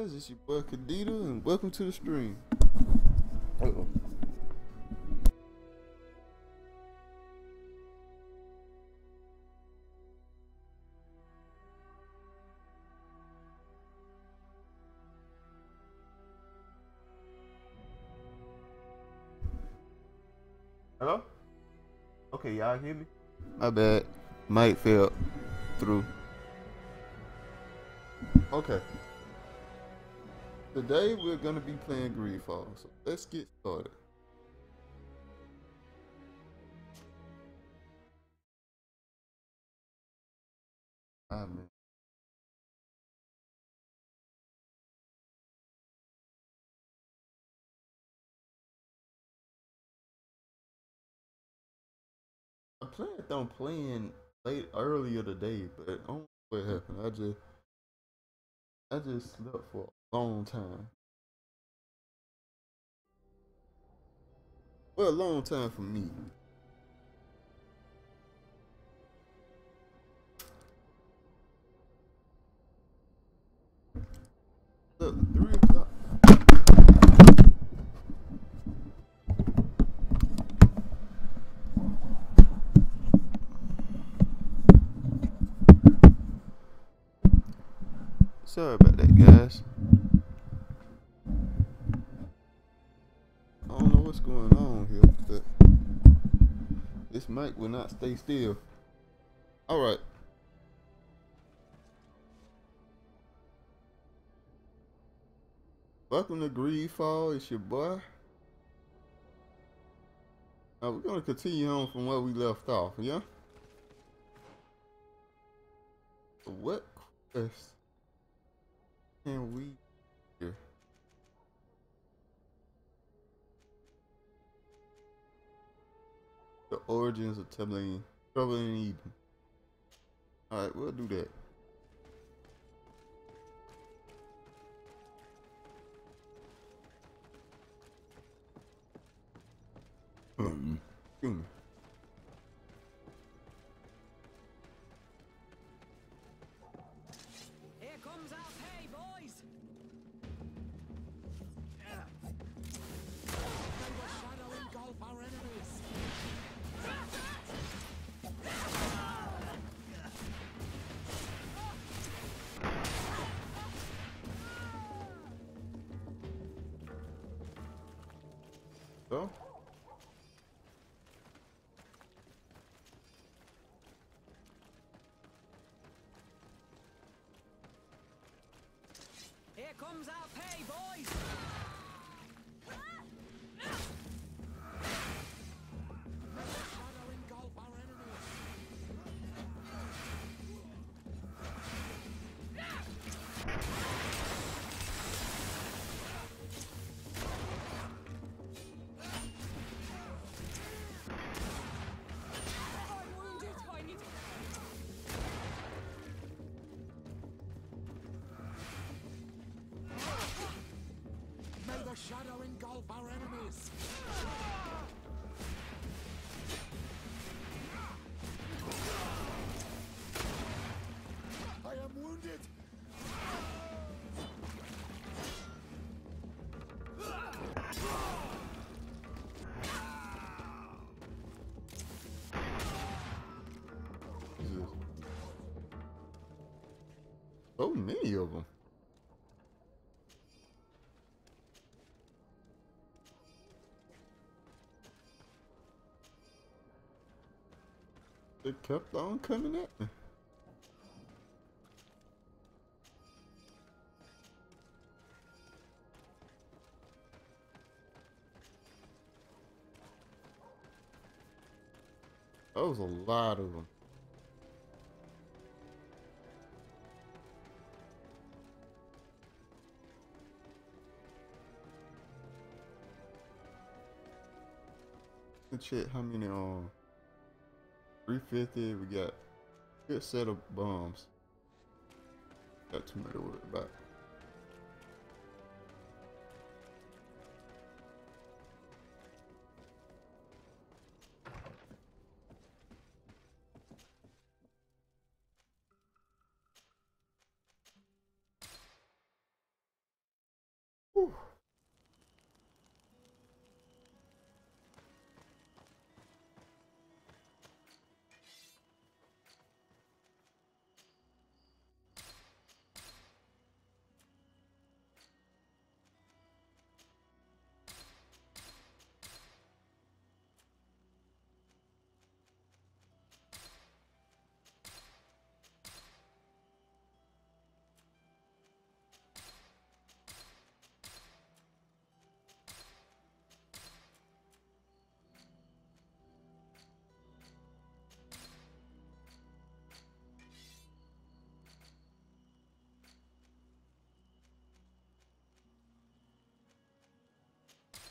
guys, it's your boy Kadita, and welcome to the stream. Uh-oh. Hello? Okay, y'all hear me? My bad. Mic fell through. Okay. Today we're gonna be playing Greedfall, so let's get started. Man. I planned on playing earlier today, but I don't know what happened. I just slept for a long time. Well, a long time for me. Look, 3 o'clock. Sorry about that, guys. I don't know what's going on here, but this mic will not stay still. Alright. Welcome to Greedfall. It's your boy. Now we're gonna continue on from where we left off, yeah? So what quest can we do? The origins of Theleme, trouble in Eden. Alright, we'll do that. Excuse me. Here comes our pay, boys! May the shadow engulf our enemies! So? Here comes our pay, boys! May the shadow engulf our enemies! I'm wounded! I need May the shadow engulf our enemies! I am wounded! Jesus. So many of them. They kept on coming at me. That was a lot of them. Let's check how many 350. We got a good set of bombs. Got too many to worry about. Whew.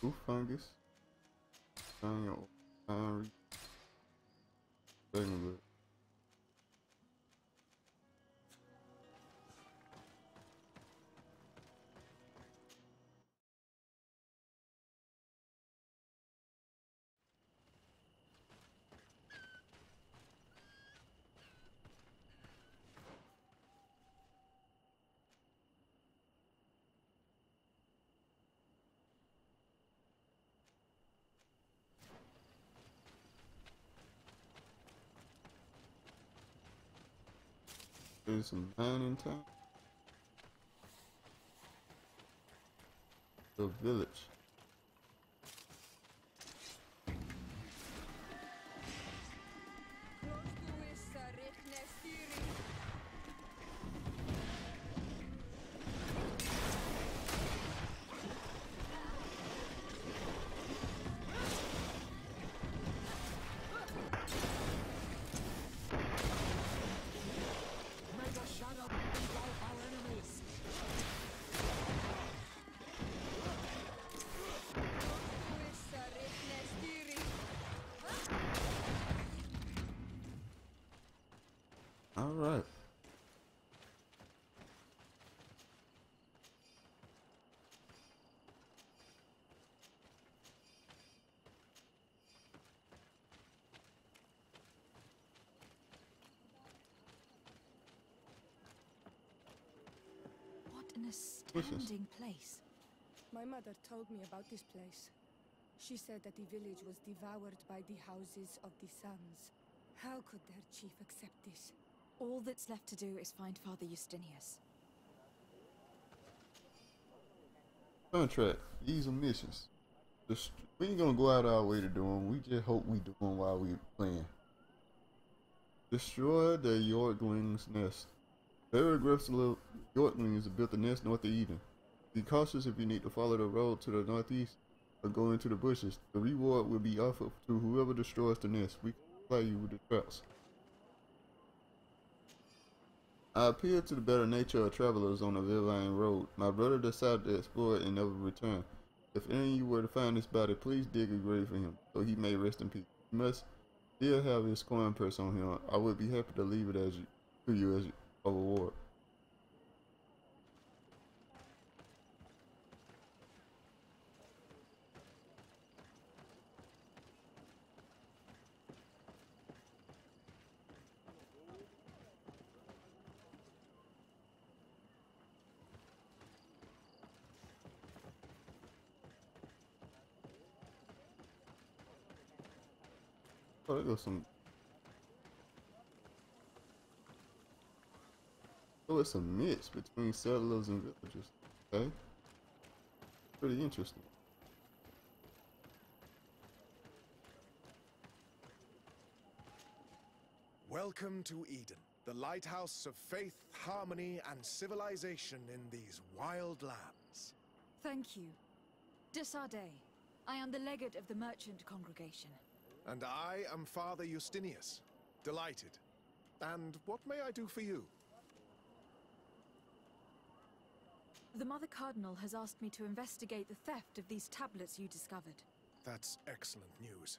Ooh, fungus. Iron, iron, segment. There's some mining town. The village. May the shadow engulf our enemies. All right. What an astounding place. My mother told me about this place. She said that the village was devoured by the houses of the sons. How could their chief accept this? All that's left to do is find Father Justinius. Contract. These are missions. We ain't gonna go out our way to do them. We just hope we do them while we playing. Destroy the Yorkling's nest. Very aggressive little Yorklings have built a nest north of Eden. Be cautious if you need to follow the road to the northeast or go into the bushes. The reward will be offered to whoever destroys the nest. We can supply you with the traps. I appeal to the better nature of travelers on the Villine Road. My brother decided to explore it and never return. If any of you were to find this body, please dig a grave for him, so he may rest in peace. You must still have his coin purse on him. I would be happy to leave it to you as a reward. Oh, there goes some. Oh, it's a mix between settlers and villagers. Okay. Pretty interesting. Welcome to Eden, the lighthouse of faith, harmony, and civilization in these wild lands. Thank you. Desarde. I am the legate of the merchant congregation. And I am Father Justinius. Delighted. And what may I do for you? The Mother Cardinal has asked me to investigate the theft of these tablets you discovered. That's excellent news.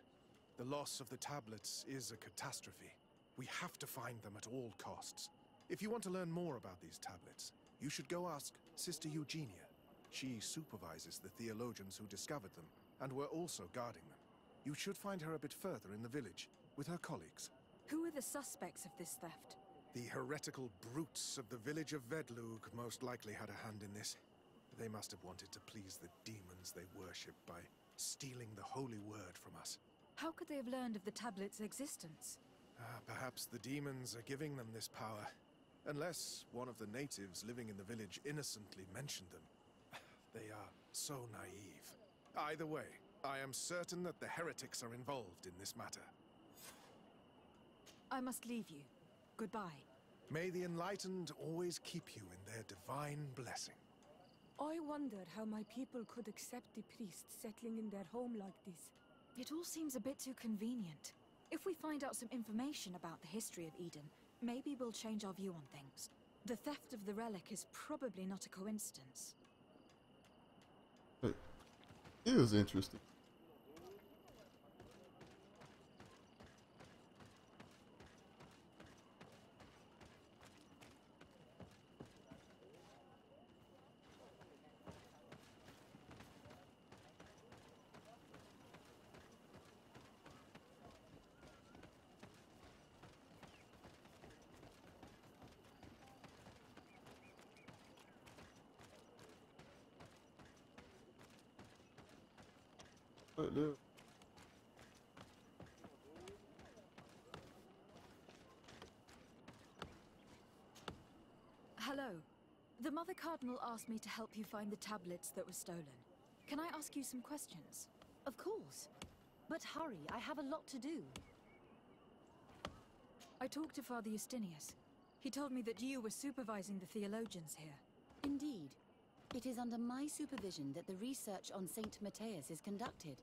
The loss of the tablets is a catastrophe. We have to find them at all costs. If you want to learn more about these tablets, you should go ask Sister Eugenia. She supervises the theologians who discovered them, and were also guarding them. You should find her a bit further in the village, with her colleagues. Who are the suspects of this theft? The heretical brutes of the village of Vedlug most likely had a hand in this. They must have wanted to please the demons they worship by stealing the holy word from us. How could they have learned of the tablet's existence? Perhaps the demons are giving them this power. Unless one of the natives living in the village innocently mentioned them. They are so naive. Either way, I am certain that the heretics are involved in this matter. I must leave you. Goodbye. May the enlightened always keep you in their divine blessing. I wonder how my people could accept the priests settling in their home like this. It all seems a bit too convenient. If we find out some information about the history of Eden, maybe we'll change our view on things. The theft of the relic is probably not a coincidence. But it was interesting. Right there. Hello. The Mother Cardinal asked me to help you find the tablets that were stolen. Can I ask you some questions? Of course. But hurry, I have a lot to do. I talked to Father Justinius. He told me that you were supervising the theologians here. Indeed. It is under my supervision that the research on Saint Matthias is conducted.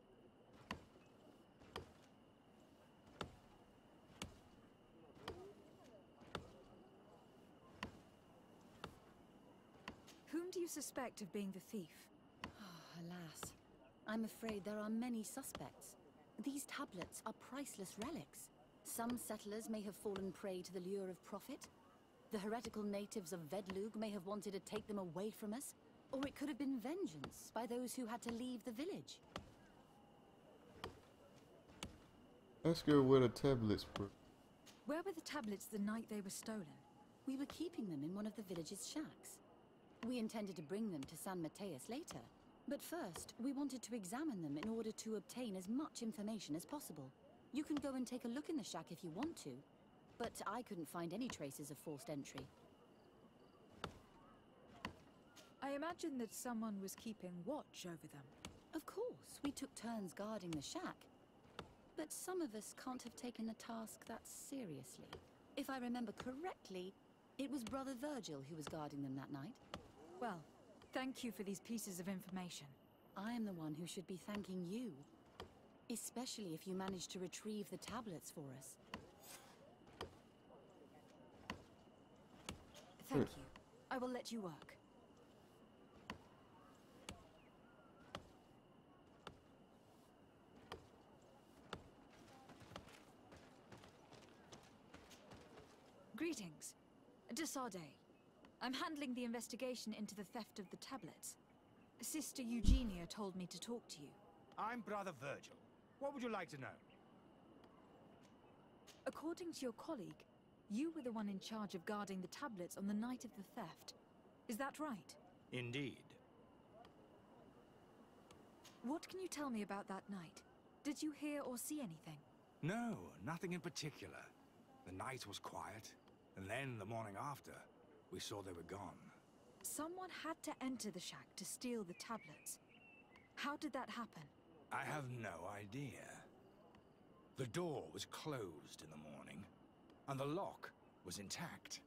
Whom do you suspect of being the thief? Alas, I'm afraid there are many suspects. These tablets are priceless relics. Some settlers may have fallen prey to the lure of profit. The heretical natives of Vedlug may have wanted to take them away from us. Or it could have been vengeance by those who had to leave the village. Ask her where the tablets were. Where were the tablets the night they were stolen? We were keeping them in one of the village's shacks. We intended to bring them to San Matthias later. But first, we wanted to examine them in order to obtain as much information as possible. You can go and take a look in the shack if you want to, but I couldn't find any traces of forced entry. I imagine that someone was keeping watch over them. Of course, we took turns guarding the shack. But some of us can't have taken the task that seriously. If I remember correctly, it was Brother Virgil who was guarding them that night. Well, thank you for these pieces of information. I am the one who should be thanking you. Especially if you managed to retrieve the tablets for us. Thank you. I will let you work. Greetings. Desarde. I'm handling the investigation into the theft of the tablets. Sister Eugenia told me to talk to you. I'm Brother Virgil. What would you like to know? According to your colleague, you were the one in charge of guarding the tablets on the night of the theft. Is that right? Indeed. What can you tell me about that night? Did you hear or see anything? No, nothing in particular. The night was quiet, and then the morning after, we saw they were gone. Someone had to enter the shack to steal the tablets. How did that happen? I have no idea. The door was closed in the morning, and the lock was intact.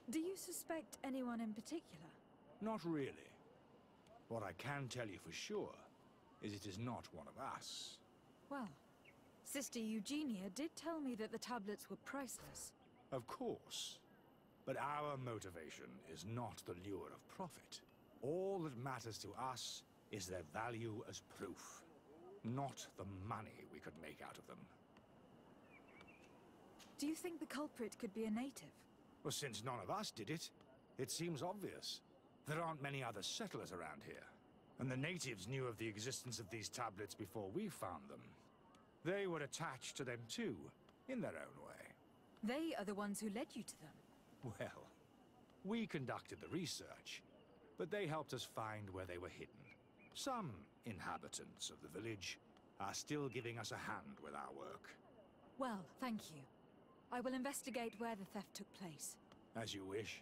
Do you suspect anyone in particular? Not really. What I can tell you for sure is it is not one of us. Well, Sister Eugenia did tell me that the tablets were priceless. Of course. But our motivation is not the lure of profit. All that matters to us is their value as proof, not the money we could make out of them. Do you think the culprit could be a native? Well, since none of us did it, it seems obvious. There aren't many other settlers around here, and the natives knew of the existence of these tablets before we found them. They were attached to them too, in their own way. They are the ones who led you to them. Well, We conducted the research, but they helped us find where they were hidden. Some inhabitants of the village are still giving us a hand with our work. Well, thank you. I will investigate where the theft took place. As you wish.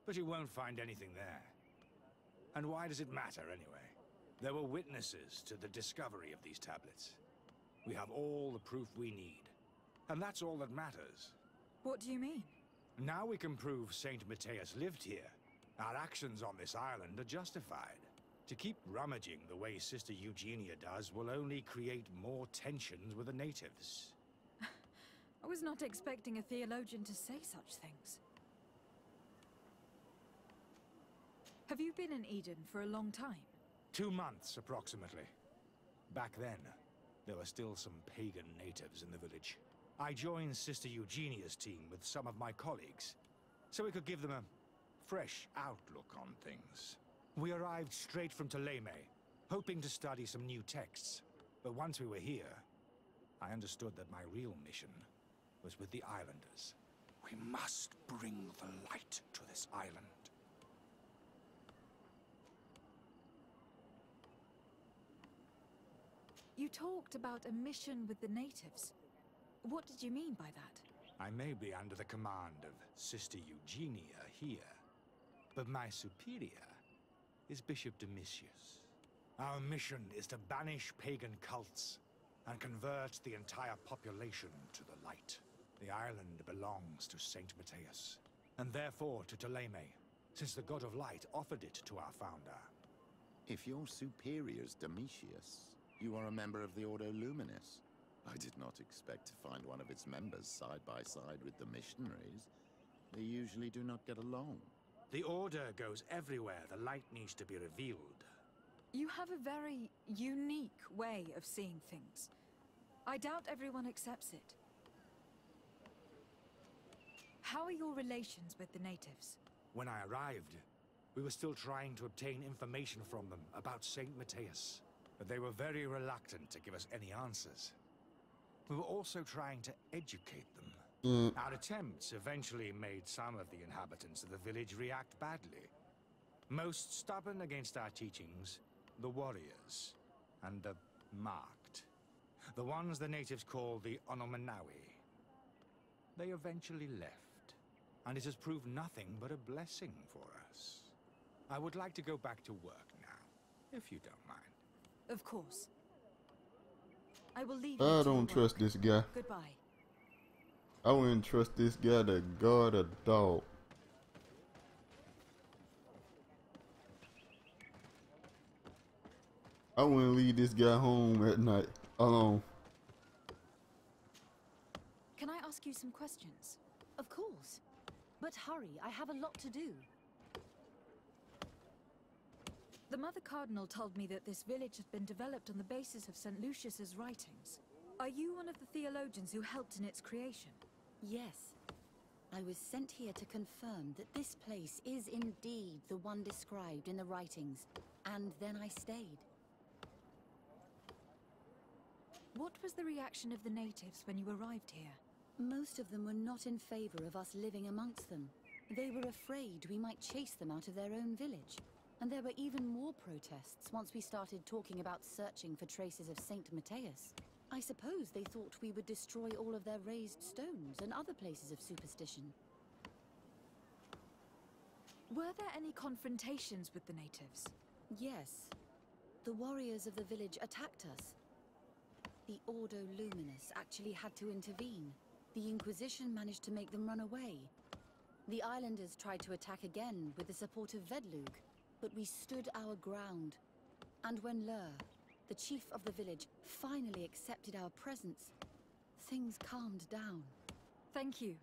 But you won't find anything there. And why does it matter anyway? There were witnesses to the discovery of these tablets. We have all the proof we need. And that's all that matters. What do you mean? Now we can prove Saint Matthias lived here. Our actions on this island are justified. To keep rummaging the way Sister Eugenia does will only create more tensions with the natives. I was not expecting a theologian to say such things. Have you been in Eden for a long time? 2 months, approximately. Back then, there were still some pagan natives in the village. I joined Sister Eugenia's team with some of my colleagues, so we could give them a fresh outlook on things. We arrived straight from Theleme, hoping to study some new texts. But once we were here, I understood that my real mission was with the islanders. We must bring the light to this island. You talked about a mission with the natives. What did you mean by that? I may be under the command of Sister Eugenia here, but my superior is Bishop Domitius. Our mission is to banish pagan cults and convert the entire population to the light. The island belongs to Saint Matthias, and therefore to Theleme, since the God of Light offered it to our founder. If your superior's Domitius, you are a member of the Ordo Luminis. I did not expect to find one of its members side by side with the missionaries. They usually do not get along. The Order goes everywhere the light needs to be revealed. You have a very unique way of seeing things. I doubt everyone accepts it. How are your relations with the natives? When I arrived, we were still trying to obtain information from them about Saint Matthias, but they were very reluctant to give us any answers. We were also trying to educate them. Our attempts eventually made some of the inhabitants of the village react badly. Most stubborn against our teachings, the warriors, and the marked. The ones the natives call the Onomanawi. They eventually left, and it has proved nothing but a blessing for us. I would like to go back to work now, if you don't mind. Of course. I will leave you I to don't your trust work. this guy. Goodbye. I wouldn't trust this guy to guard a dog. I wouldn't leave this guy home at night alone. Can I ask you some questions? Of course. But hurry, I have a lot to do. The Mother Cardinal told me that this village had been developed on the basis of St. Lucius's writings. Are you one of the theologians who helped in its creation? Yes. I was sent here to confirm that this place is indeed the one described in the writings, and then I stayed. What was the reaction of the natives when you arrived here? Most of them were not in favor of us living amongst them. They were afraid we might chase them out of their own village. And there were even more protests once we started talking about searching for traces of Saint Matthias. I suppose they thought we would destroy all of their raised stones and other places of superstition. Were there any confrontations with the natives? Yes. The warriors of the village attacked us. The Ordo Luminis actually had to intervene. The Inquisition managed to make them run away. The islanders tried to attack again with the support of Vedlug, but we stood our ground. And when Lur, the chief of the village, finally accepted our presence, things calmed down. Thank you.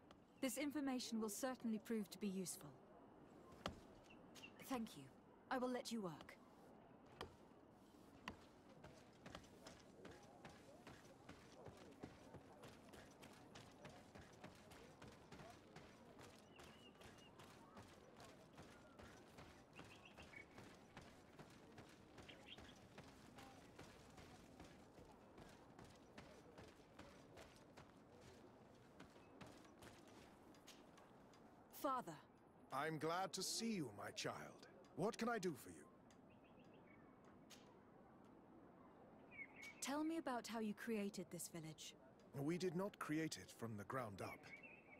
This information will certainly prove to be useful. Thank you. I will let you work. Father, I'm glad to see you, my child. What can I do for you? Tell me about how you created this village. We did not create it from the ground up.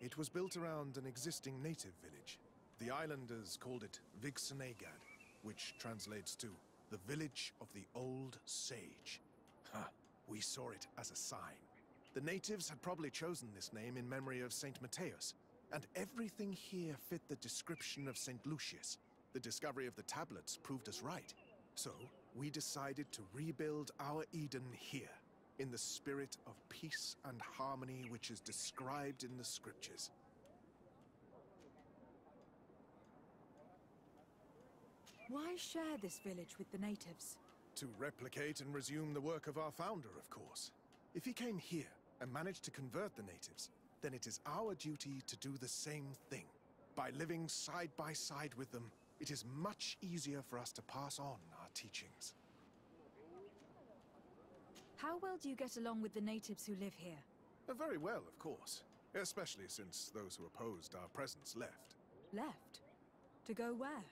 It was built around an existing native village. The islanders called it Vixenagad, which translates to the Village of the Old Sage. We saw it as a sign. The natives had probably chosen this name in memory of Saint Matthias, and everything here fit the description of Saint Lucius. The discovery of the tablets proved us right. So, we decided to rebuild our Eden here, in the spirit of peace and harmony which is described in the scriptures. Why share this village with the natives? To replicate and resume the work of our founder, of course. If he came here and managed to convert the natives, then it is our duty to do the same thing. By living side by side with them, it is much easier for us to pass on our teachings. How well do you get along with the natives who live here? Very well, of course. Especially since those who opposed our presence left. Left? To go where?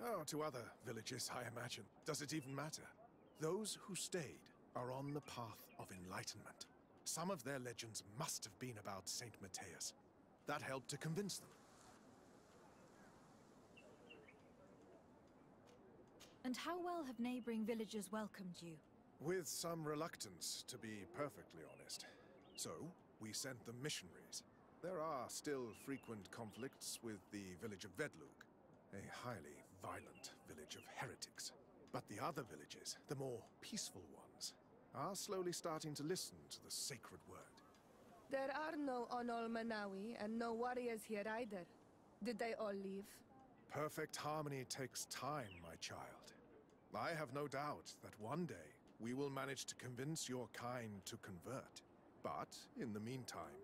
Oh, to other villages, I imagine. Does it even matter? Those who stayed are on the path of enlightenment. Some of their legends must have been about Saint Matthias. That helped to convince them. And how well have neighboring villagers welcomed you? With some reluctance, to be perfectly honest. So, we sent them missionaries. There are still frequent conflicts with the village of Vedlug, a highly violent village of heretics. But the other villages, the more peaceful ones, are slowly starting to listen to the sacred word. There are no Onol Manawi and no warriors here either. Did they all leave? Perfect harmony takes time, my child. I have no doubt that one day we will manage to convince your kind to convert. But, in the meantime,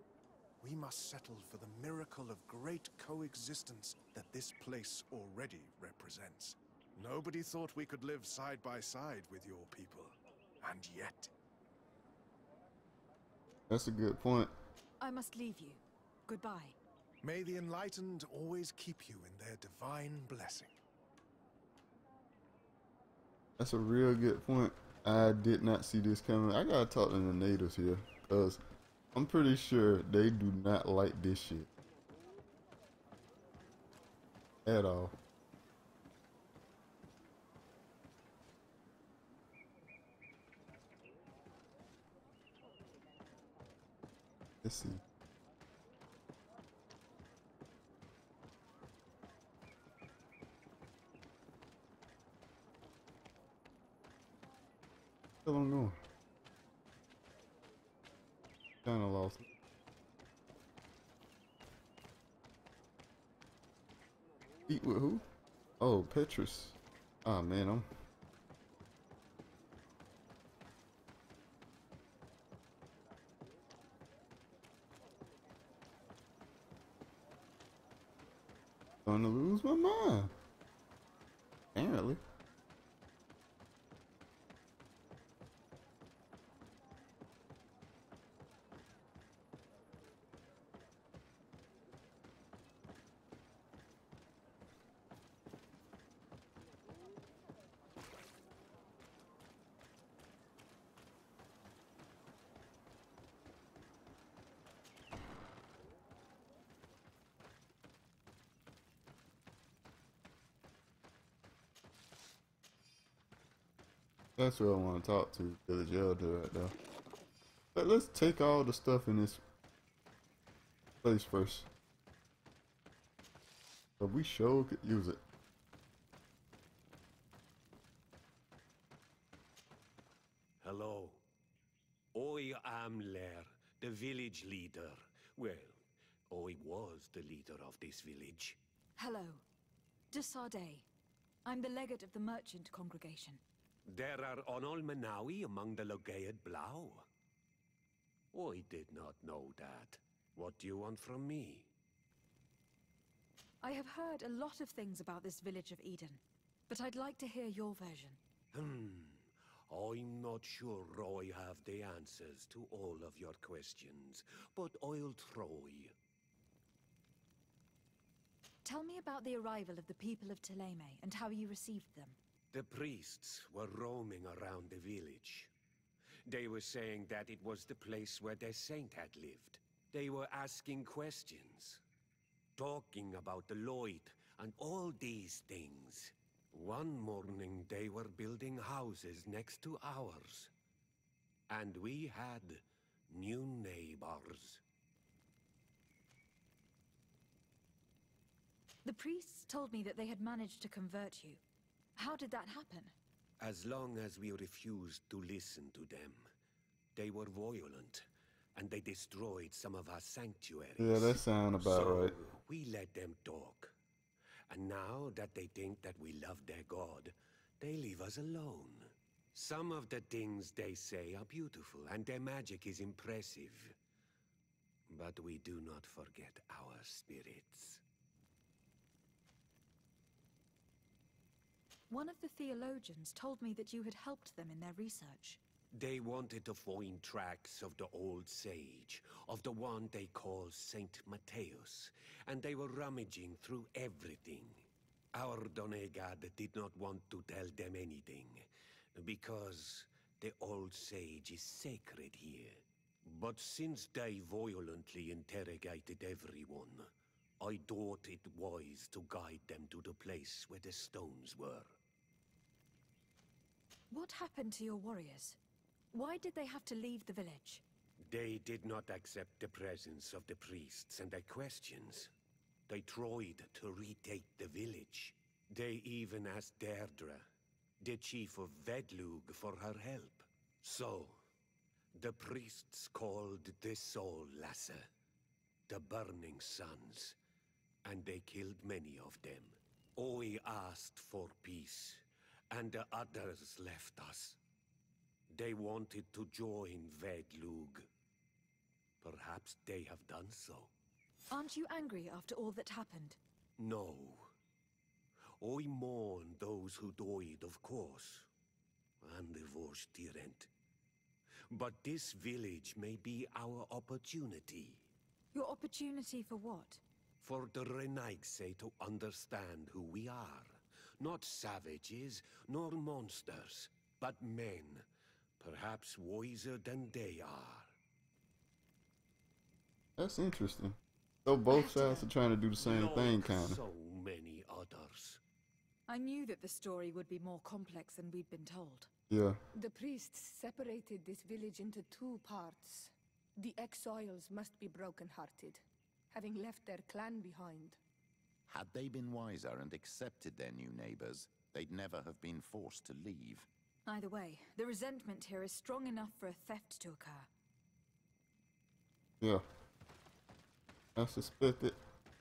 we must settle for the miracle of great coexistence that this place already represents. Nobody thought we could live side by side with your people. And yet... That's a good point. I must leave you. Goodbye. May the enlightened always keep you in their divine blessing. That's a real good point. I did not see this coming. I gotta talk to the natives here, because I'm pretty sure they do not like this shit. At all. Let's see. Still I'm going. Kinda lost. Eat with who? Oh, Petrus. Ah, man, I'm... gonna lose my mind. Apparently. That's who I want to talk to, Village Elder right now. But let's take all the stuff in this place first. But we sure could use it. Hello. I am Lair, the village leader. Well, I was the leader of this village. Hello. De Sardet. I'm the legate of the merchant congregation. There are Onol Manawi among the Logead Blau. I did not know that. What do you want from me? I have heard a lot of things about this village of Eden, but I'd like to hear your version. I'm not sure I have the answers to all of your questions, but I'll try. Tell me about the arrival of the people of Theleme and how you received them. The priests were roaming around the village. They were saying that it was the place where their saint had lived. They were asking questions, talking about the Lloyd and all these things. One morning they were building houses next to ours. And we had new neighbors. The priests told me that they had managed to convert you. How did that happen? As long as we refused to listen to them, they were violent, and they destroyed some of our sanctuaries. Yeah, that sound about right. We let them talk. And now that they think that we love their god, they leave us alone. Some of the things they say are beautiful, and their magic is impressive. But we do not forget our spirits. One of the theologians told me that you had helped them in their research. They wanted to find tracks of the old sage, of the one they call Saint Matthäus, and they were rummaging through everything. Our Donegad did not want to tell them anything, because the old sage is sacred here. But since they violently interrogated everyone, I thought it wise to guide them to the place where the stones were. What happened to your warriors? Why did they have to leave the village? They did not accept the presence of the priests and their questions. They tried to retake the village. They even asked Deirdre, the chief of Vedlug, for her help. So, the priests called the Soul Lasser, the Burning Suns, and they killed many of them. I asked for peace, and the others left us. They wanted to join Vedlug. Perhaps they have done so. Aren't you angry after all that happened? No. I mourn those who died, of course, and the Vorstyrent. But this village may be our opportunity. Your opportunity for what? For the Renaigse to understand who we are. Not savages, nor monsters, but men, perhaps wiser than they are. That's interesting. So both sides are trying to do the same thing, kind of. So many others. I knew that the story would be more complex than we'd been told. Yeah. The priests separated this village into two parts. The exiles must be broken-hearted, having left their clan behind. Had they been wiser and accepted their new neighbors, they'd never have been forced to leave. Either way, the resentment here is strong enough for a theft to occur. Yeah. I suspected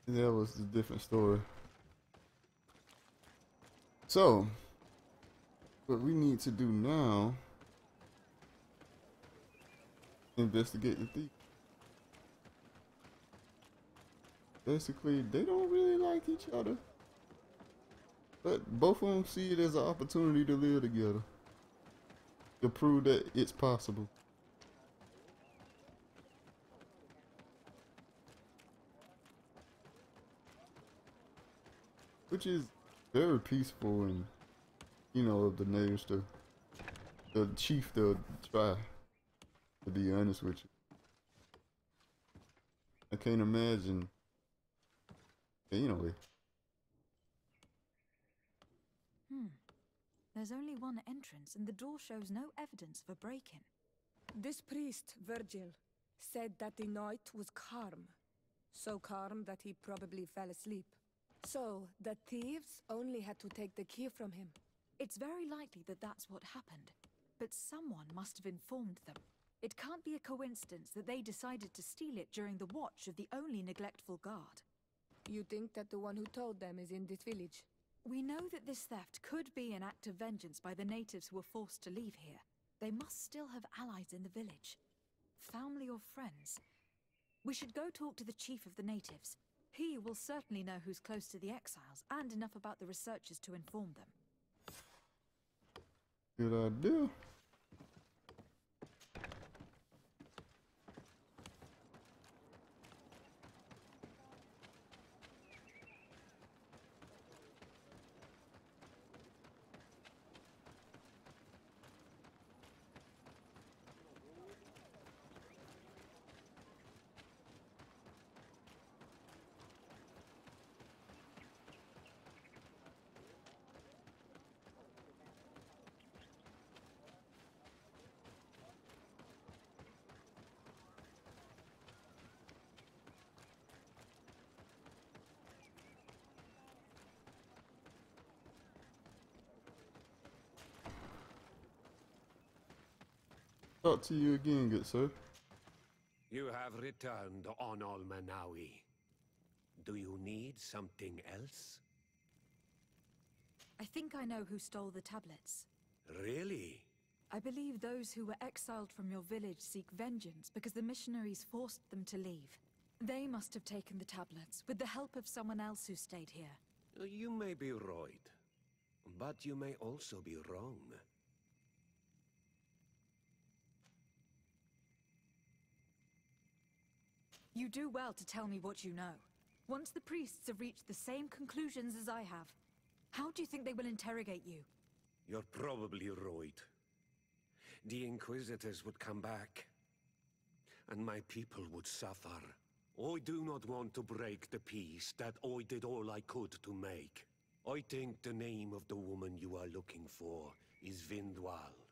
that was a different story. So, what we need to do now, investigate the thief. Basically, they don't really like each other, but both of them see it as an opportunity to live together, to prove that it's possible. Which is very peaceful, and of the natives, the chief, they'll try, to be honest with you. I can't imagine. Anyway. There's only one entrance, and the door shows no evidence of a break-in. This priest, Virgil, said that the night was calm. So calm that he probably fell asleep. So, the thieves only had to take the key from him. It's very likely that that's what happened, but someone must have informed them. It can't be a coincidence that they decided to steal it during the watch of the only neglectful guard. You think that the one who told them is in this village? We know that this theft could be an act of vengeance by the natives who were forced to leave here. They must still have allies in the village. Family or friends. We should go talk to the chief of the natives. He will certainly know who's close to the exiles, and enough about the researchers to inform them. Good idea. Talk to you again, good sir. You have returned on Almanawi. Do you need something else? I think I know who stole the tablets. Really? I believe those who were exiled from your village seek vengeance because the missionaries forced them to leave. They must have taken the tablets with the help of someone else who stayed here. You may be right, but you may also be wrong. You do well to tell me what you know. Once the priests have reached the same conclusions as I have, how do you think they will interrogate you? You're probably right. The Inquisitors would come back, and my people would suffer. I do not want to break the peace that I did all I could to make. I think the name of the woman you are looking for is Vindwal.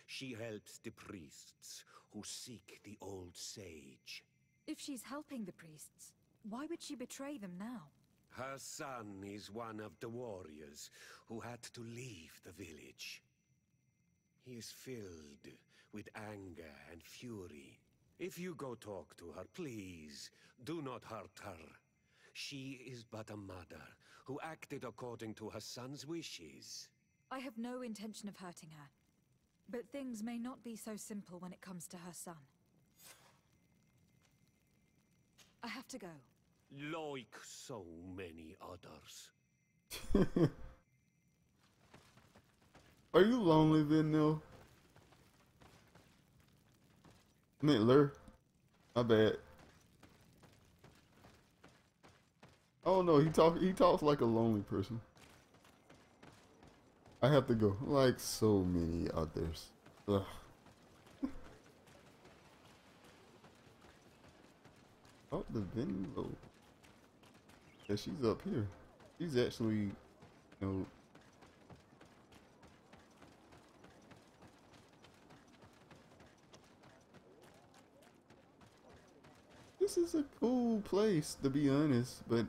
She helps the priests who seek the old sage. If she's helping the priests, why would she betray them now? Her son is one of the warriors who had to leave the village. He is filled with anger and fury. If you go talk to her, please, do not hurt her. She is but a mother who acted according to her son's wishes. I have no intention of hurting her. But things may not be so simple when it comes to her son. I have to go. Like so many others. Are you lonely, Vinno? I mean, Lur. My bad. Oh no, he talks like a lonely person. I have to go. Like so many others. Ugh. Oh, the Vinno. Yeah, she's up here. She's actually, you know. This is a cool place, to be honest, but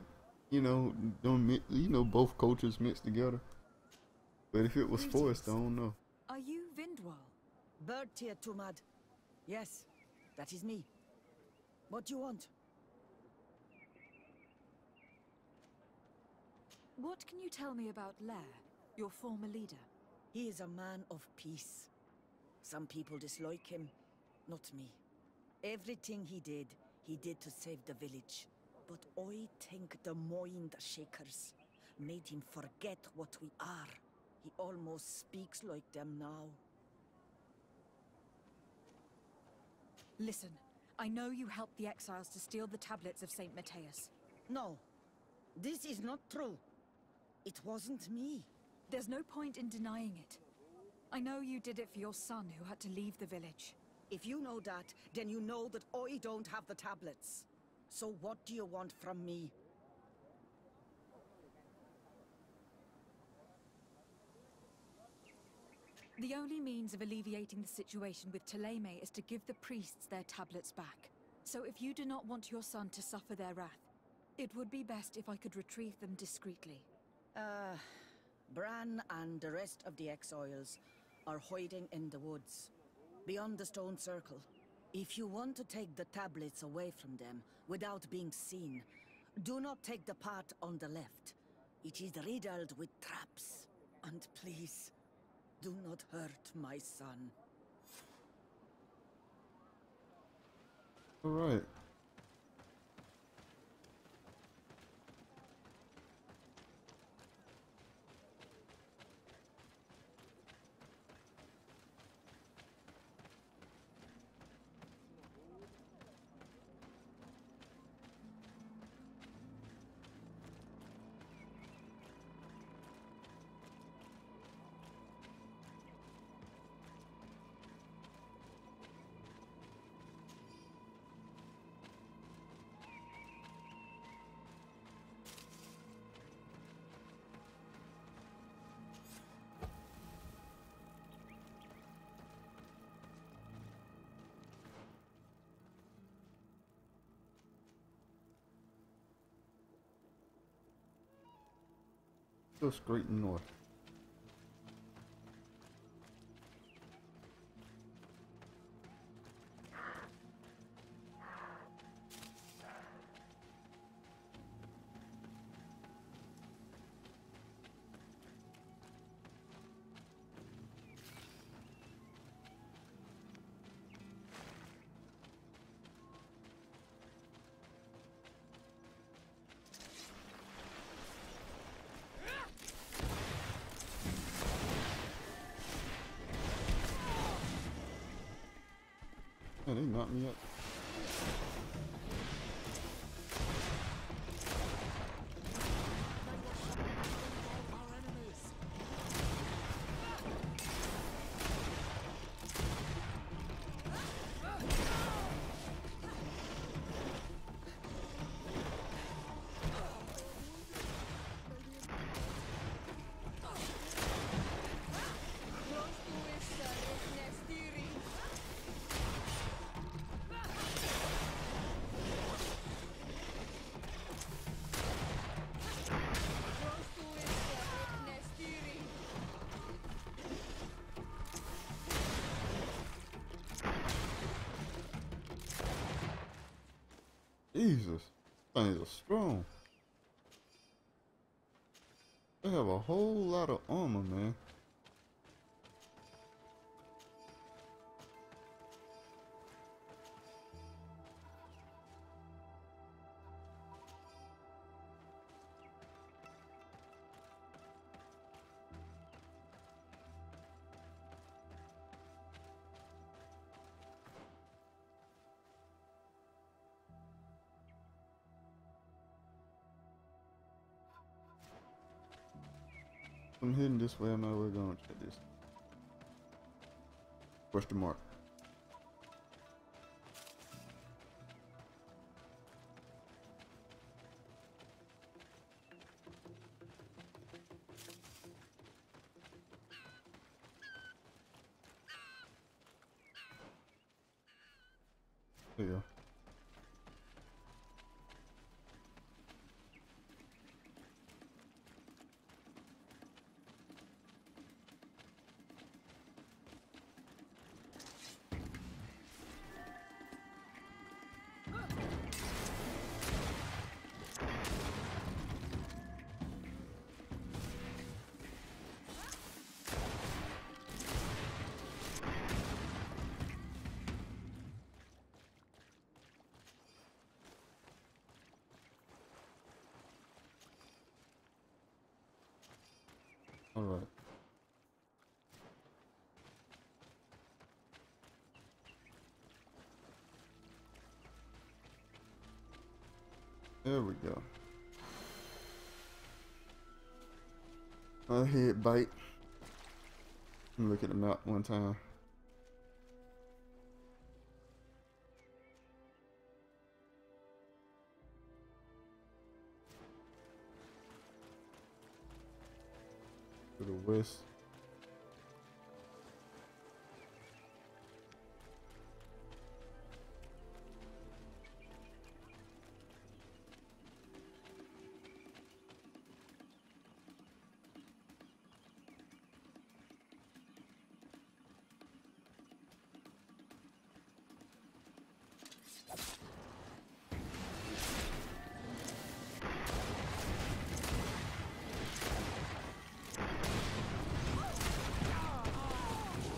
you know, both cultures mixed together. But if it was forced, I don't know. Are you Vindwal? Bird here, Tumad. Yes, that is me. What do you want? What can you tell me about Lair, your former leader? He is a man of peace. Some people dislike him, not me. Everything he did to save the village. But I think the mind shakers made him forget what we are. He almost speaks like them now. Listen, I know you helped the exiles to steal the tablets of Saint Matthias. No, this is not true. It wasn't me. There's no point in denying it. I know you did it for your son who had to leave the village. If you know that, then you know that I don't have the tablets. So what do you want from me? The only means of alleviating the situation with Theleme is to give the priests their tablets back. So if you do not want your son to suffer their wrath, it would be best if I could retrieve them discreetly. Bran and the rest of the exiles are hiding in the woods, beyond the stone circle. If you want to take the tablets away from them without being seen, do not take the path on the left. It is riddled with traps. And please, do not hurt my son. All right. Go straight north. Man, they knocked me up. Jesus, things are strong. They have a whole lot of armor, man. I'm heading this way. I'm not really going to check this. Question mark. There you go. All right. There we go. My head bite. Let me look at the map one time. To the west.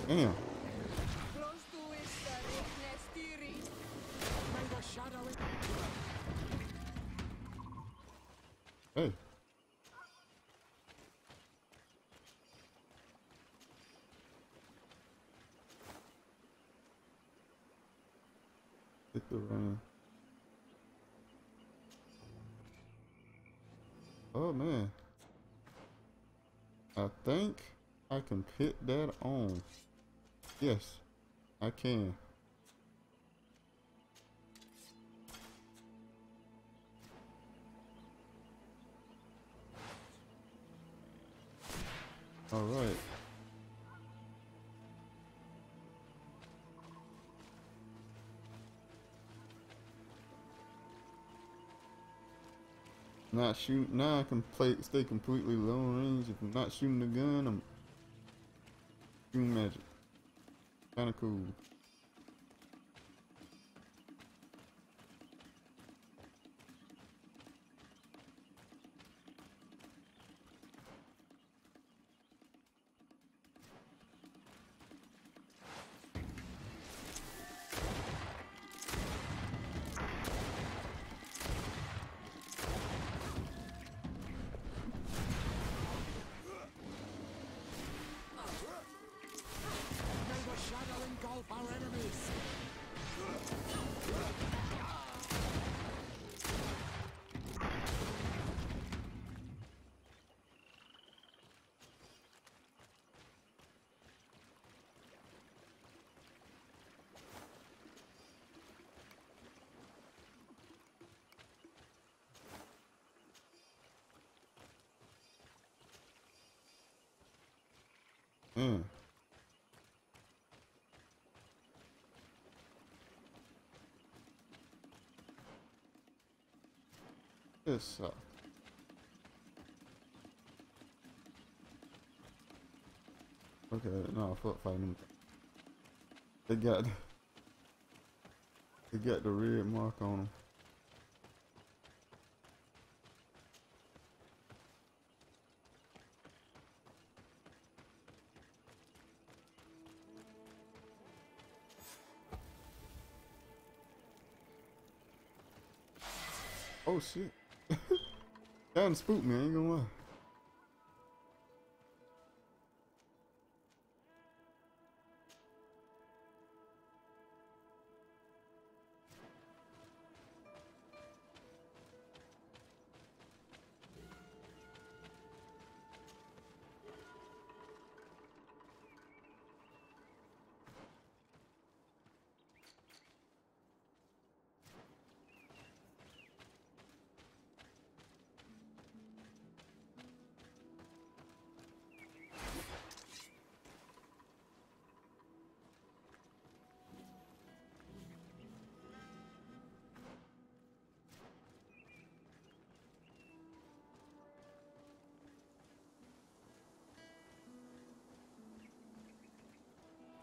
Damn. Hey. Hit the rain. Oh man. I think I can put that on. Yes, I can. All right. Not shoot. Now I can stay completely long range. If I'm not shooting the gun, I'm shooting magic. Kind of cool. May the shadow engulf our Man. This sucks. Okay, no, fuck fighting them. They got the red mark on them. Oh shit. Kinda spooked me, I ain't gonna lie.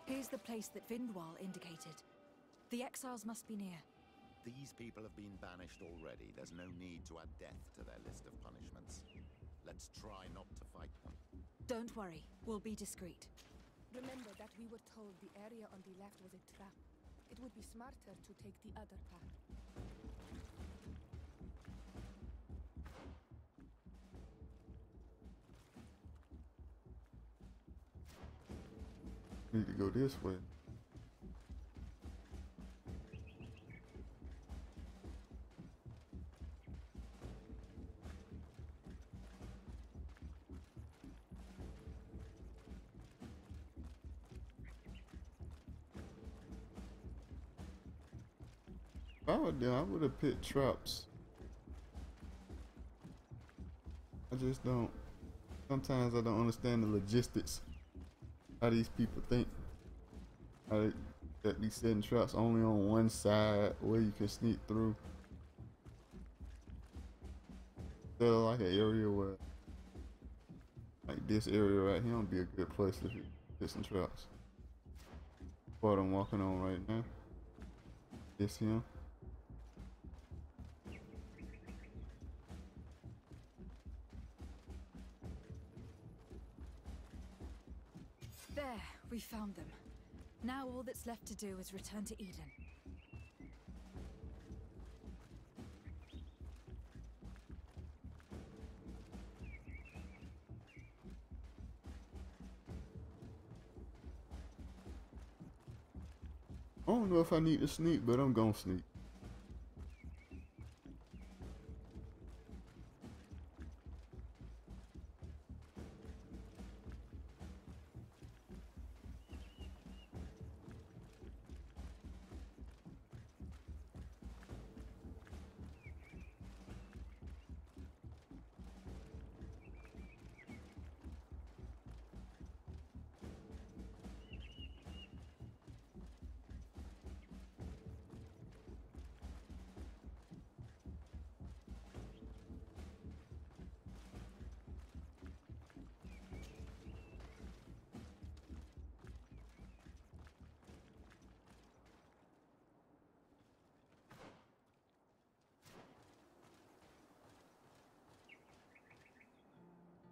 Here's the place that Vindwal indicated. The exiles must be near. These people have been banished already. There's no need to add death to their list of punishments. Let's try not to fight them. Don't worry, we'll be discreet. Remember that we were told the area on the left was a trap. It would be smarter to take the other path. Need to go this way. If I were there, I would have picked traps. I just don't. Sometimes I don't understand the logistics. How these people think. How they, that be setting traps only on one side where you can sneak through. Instead of like an area where, like this area right here would be a good place to get some traps. What I'm walking on right now. This here. There, we found them. Now all that's left to do is return to Eden. I don't know if I need to sneak, but I'm gonna sneak.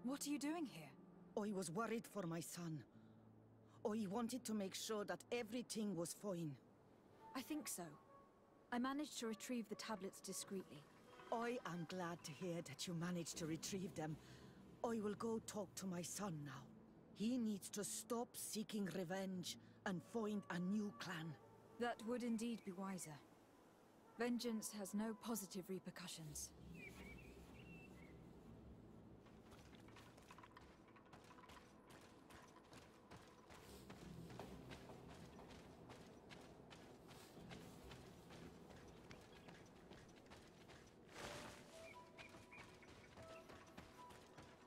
What are you doing here? I was worried for my son. I wanted to make sure that everything was fine. I think so. I managed to retrieve the tablets discreetly. I am glad to hear that you managed to retrieve them. I will go talk to my son now. He needs to stop seeking revenge and find a new clan. That would indeed be wiser. Vengeance has no positive repercussions.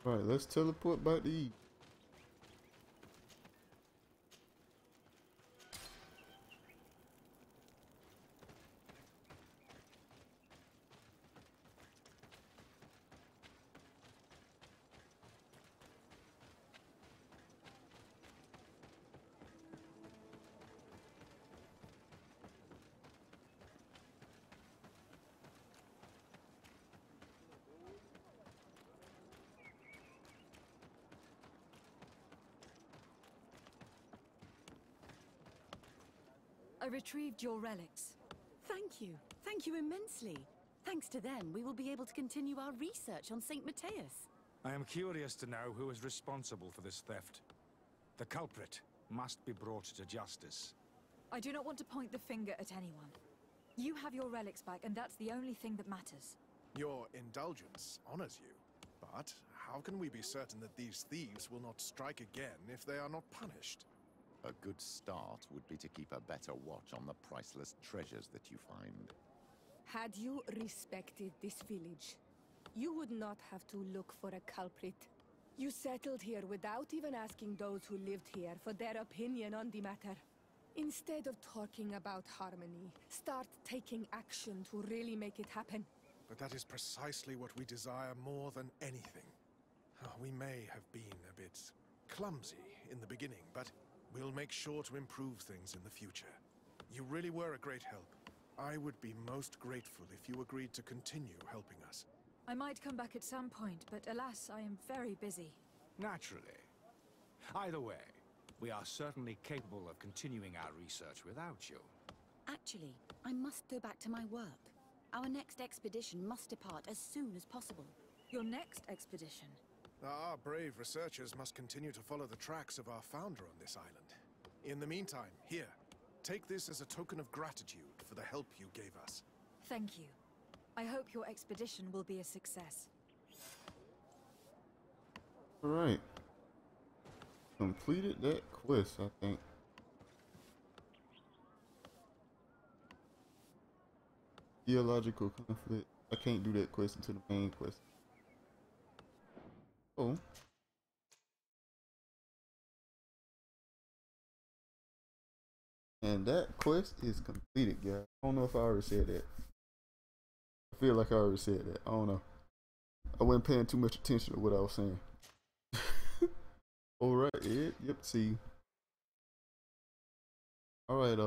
Alright, let's teleport back to Eden. retrieved your relics. Thank you. Thank you immensely. Thanks to them, we will be able to continue our research on St. Matthias. I am curious to know who is responsible for this theft. The culprit must be brought to justice. I do not want to point the finger at anyone. You have your relics back, and that's the only thing that matters. Your indulgence honors you. But how can we be certain that these thieves will not strike again if they are not punished? A good start would be to keep a better watch on the priceless treasures that you find. Had you respected this village, you would not have to look for a culprit. You settled here without even asking those who lived here for their opinion on the matter. Instead of talking about harmony, start taking action to really make it happen. But that is precisely what we desire more than anything. We may have been a bit clumsy in the beginning, but we'll make sure to improve things in the future. You really were a great help. I would be most grateful if you agreed to continue helping us. I might come back at some point, but alas, I am very busy. Naturally. Either way, we are certainly capable of continuing our research without you. Actually, I must go back to my work. Our next expedition must depart as soon as possible. Your next expedition? Our brave researchers must continue to follow the tracks of our founder on this island. In the meantime, here, take this as a token of gratitude for the help you gave us. Thank you. I hope your expedition will be a success. Alright. Completed that quest, I think. Theological conflict. I can't do that quest until the main quest. Oh. And that quest is completed, guys. I don't know if I already said that. I feel like I already said that. I don't know. I wasn't paying too much attention to what I was saying. Alright, Ed. Yep, see. Alright,